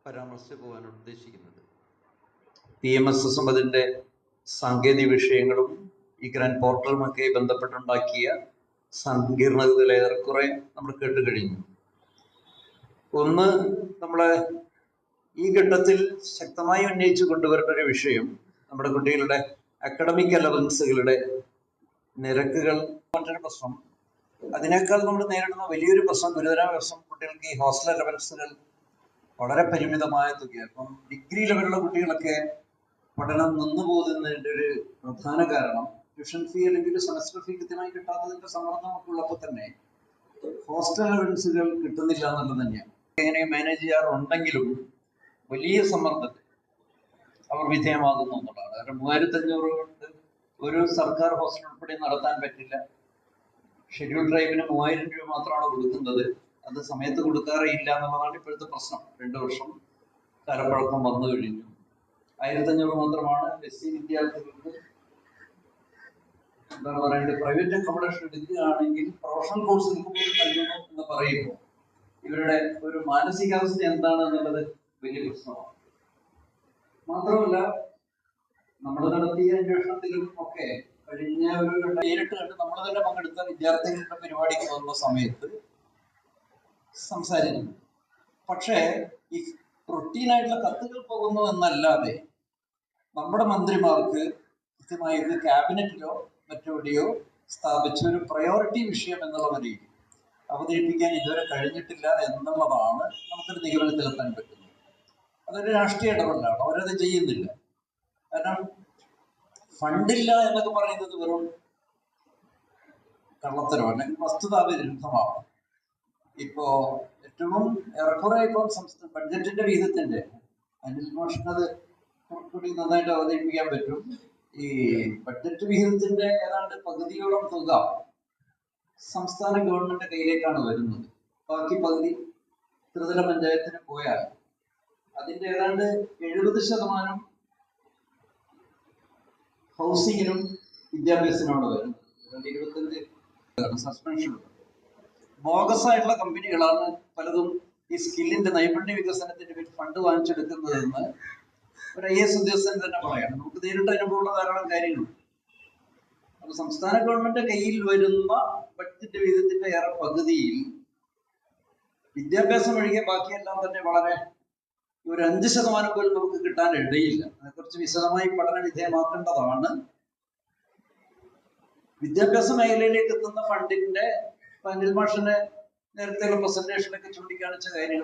പരാമർശിച്ചു പോകാനാണ് ഉദ്ദേശിക്കുന്നത്. PMSS അതിൻ്റെ സാങ്കേതിക വിഷയങ്ങളും ഈ ഗ്രാൻഡ് പോർട്ടലുമൊക്കെ ബന്ധപ്പെട്ടുണ്ടാക്കിയ സങ്കീർണതകൾ ഏറെക്കുറെ നമ്മൾ കേട്ടുകഴിഞ്ഞു. ഒന്ന്, നമ്മളെ ഈ ഘട്ടത്തിൽ ശക്തമായി ഉന്നയിച്ചു കൊണ്ടുവരേണ്ട ഒരു വിഷയം നമ്മുടെ കുട്ടികളുടെ അക്കാഡമിക് അലവൻസുകളുടെ നിരക്കുകൾ. മറ്റൊരു പ്രശ്നം, അതിനേക്കാൾ നമ്മൾ നേരിടുന്ന വലിയൊരു പ്രശ്നം, ഗുരുതരമായ പ്രശ്നം, കുട്ടികൾക്ക് ഈ ഹോസ്റ്റൽ അലവൻസുകൾ വളരെ പരിമിതമായ തുകയാണ്. അപ്പം ഡിഗ്രി ലെവലുള്ള കുട്ടികളൊക്കെ പഠനം നിന്നുപോകുന്നതിൻ്റെ ഒരു പ്രധാന കാരണം ട്യൂഷൻ ഫീ അല്ലെങ്കിൽ സെമസ്റ്റർ ഫീ കൃത്യമായി കിട്ടാത്തതിൻ്റെ സമ്മർദ്ദമൊക്കെ ഉള്ളപ്പോൾ തന്നെ ഹോസ്റ്റൽ അലവൻസുകൾ കിട്ടുന്നില്ല എന്നുള്ളത് തന്നെയാണ്. എങ്ങനെ മാനേജ് ചെയ്യാറുണ്ടെങ്കിലും വലിയ സമ്മർദ്ദത്തിൽ അവർ വിധേയമാകുന്നു എന്നുള്ളതാണ്. കാരണം 3500 കൊണ്ട് ഒരു സർക്കാർ ഹോസ്റ്റൽ ഉൾപ്പെടെ നടത്താൻ പറ്റില്ല. ഷെഡ്യൂൾ ട്രൈബിന് 3000 രൂപ മാത്രമാണ് കൊടുക്കുന്നത്. അത് സമയത്ത് കൊടുക്കാറേയില്ല എന്നുള്ളതാണ് ഇപ്പോഴത്തെ പ്രശ്നം. 2 വർഷം കാലപ്പഴക്കം വന്നു കഴിഞ്ഞു. 1500 മാത്രമാണ് SC വിദ്യാർത്ഥികൾക്ക്. എന്താണ് പറയുന്നത്, പ്രൈവറ്റ് അക്കോമഡേഷൻ എടുക്കുകയാണെങ്കിൽ പ്രൊഫഷണൽ കോഴ്സുകൾക്ക് പോലും നൽകുന്നു എന്ന് പറയുമ്പോൾ ഇവരുടെ ഒരു മാനസികാവസ്ഥ എന്താണ് എന്നുള്ളത് വലിയ പ്രശ്നമാണ്. മാത്രമല്ല, നമ്മൾ നടത്തിയ അന്വേഷണത്തിലും ഒക്കെ കഴിഞ്ഞ ഒരു നേരിട്ട് കണ്ട് നമ്മൾ തന്നെ പങ്കെടുത്ത വിദ്യാർത്ഥികളുടെ പരിപാടിക്ക് വന്ന സമയത്ത് സംസാരിക്കുന്നു. പക്ഷേ ഈ റൊട്ടീനായിട്ടുള്ള കത്തുകൾ പോകുന്നു എന്നല്ലാതെ നമ്മുടെ മന്ത്രിമാർക്ക് കൃത്യമായി ഇത് ക്യാബിനറ്റിലോ മറ്റെവിടെയോ സ്ഥാപിച്ച ഒരു പ്രയോറിറ്റി വിഷയം എന്നുള്ള നിലയിൽ അവതരിപ്പിക്കാൻ ഇതുവരെ കഴിഞ്ഞിട്ടില്ല എന്നുള്ളതാണ് നമുക്കൊരു നിഗമനത്തിലെത്താൻ പറ്റുന്നത്. അതൊരു രാഷ്ട്രീയ ഇടപെടലാണ്. അവരത് ചെയ്യുന്നില്ല. കാരണം ഫണ്ടില്ല എന്നൊക്കെ പറയുന്നത് വെറും കള്ളത്തരോ അല്ലെങ്കിൽ വസ്തുതാവിരുദ്ധമാണ്. ഇപ്പോ ഏറ്റവും ഏറെക്കുറെ ഇപ്പോൾ സംസ്ഥാന ബഡ്ജറ്റിന്റെ വിഹിതത്തിന്റെ അനിൽ മോഷൻ അത് കൂടി നന്നായിട്ട് അവതരിപ്പിക്കാൻ പറ്റും. ഈ ബഡ്ജറ്റ് വിഹിതത്തിന്റെ ഏതാണ്ട് പകുതിയോളം തുക സംസ്ഥാന ഗവൺമെന്റ് കയ്യിലേക്കാണ് വരുന്നത്. ബാക്കി പകുതി ത്രിതല പഞ്ചായത്തിന് പോയാൽ അതിന്റെ ഏതാണ്ട് 70% ഹൗസിങ്ങിനും വിദ്യാഭ്യാസത്തിനാണ് വരുന്നത്. 25 സസ്പെൻഷൻ. ബോഗസ് ആയിട്ടുള്ള കമ്പനികളാണ് പലതും ഈ സ്കില്ലിന്റെ നൈപുണ്യ വികസനത്തിന്റെ ഫണ്ട് വാങ്ങിച്ചെടുക്കുന്നതെന്ന് ഒരു IAS ഉദ്യോഗസ്ഥൻ തന്നെ പറയാണ്. നമുക്ക് നേരിട്ട് അനുഭവമുള്ള ധാരാളം കാര്യങ്ങളുണ്ട്. അപ്പൊ സംസ്ഥാന ഗവൺമെന്റ് കയ്യിൽ വരുന്ന ബഡ്ജറ്റ് വിഹിതത്തിന്റെ ഏറെ പകുതിയിൽ വിദ്യാഭ്യാസം ഒഴികെ ബാക്കിയെല്ലാം തന്നെ വളരെ ഒരു 5% പോലും നമുക്ക് കിട്ടാൻ ഇടയില്ല. അതിനെക്കുറിച്ച് വിശദമായി പഠന വിധേയമാക്കേണ്ടതാണ്. വിദ്യാഭ്യാസ മേഖലയിലേക്ക് എത്തുന്ന ഫണ്ടിന്റെ അനിൽ മാഷിന്റെ നേരത്തെയുള്ള പ്രസന്റേഷനൊക്കെ ചൂണ്ടിക്കാണിച്ച കാര്യങ്ങൾ